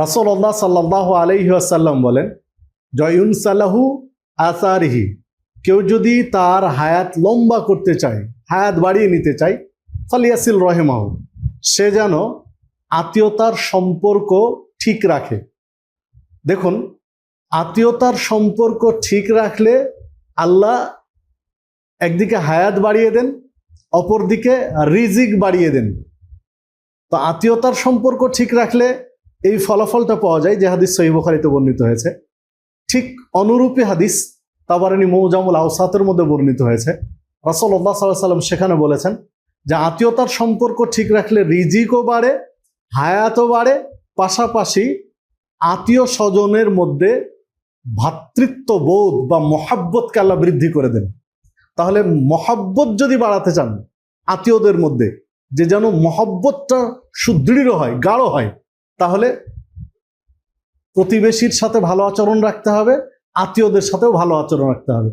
রাসূলুল্লাহ সাল্লাল্লাহু আলাইহি ওয়াসাল্লাম বলেন, জয়ুনসালাহু আসারিহি, কেউ যদি তার হায়াত লম্বা করতে চায়, হায়াত বাড়িয়ে নিতে চায়, ফালিয়াসিল রহিমাহু, সে যেন আত্মীয়তার সম্পর্ক ঠিক রাখে। দেখুন, আত্মীয়তার সম্পর্ক ঠিক রাখলে আল্লাহ একদিকে হায়াত বাড়িয়ে দেন, অপরদিকে রিজিক বাড়িয়ে দেন। তো আত্মীয়তার সম্পর্ক ঠিক রাখলে এই ফলাফলটা পাওয়া যায়, যে হাদিস সহিহ বুখারীতে বর্ণিত হয়েছে। ঠিক অনুরূপী হাদিস তাবারানী মুজামুল আওসাতের মধ্যে বর্ণিত হয়েছে। রাসূলুল্লাহ সাল্লাল্লাহু আলাইহি ওয়াসাল্লাম সেখানে বলেছেন যে আত্মীয়তার সম্পর্ক ঠিক রাখলে রিজিকও বাড়ে, হায়াতও বাড়ে, পাশাপাশি আত্মীয় স্বজনের মধ্যে ভ্রাতৃত্ববোধ বা মহাব্বতকে আল্লাহ বৃদ্ধি করে দেন। তাহলে মহাব্বত যদি বাড়াতে চান আত্মীয়দের মধ্যে, যে যেন মহাব্বতটা সুদৃঢ় হয়, গাঢ় হয়, তাহলে প্রতিবেশীর সাথে ভালো আচরণ রাখতে হবে, আত্মীয়দের সাথেও ভালো আচরণ রাখতে হবে।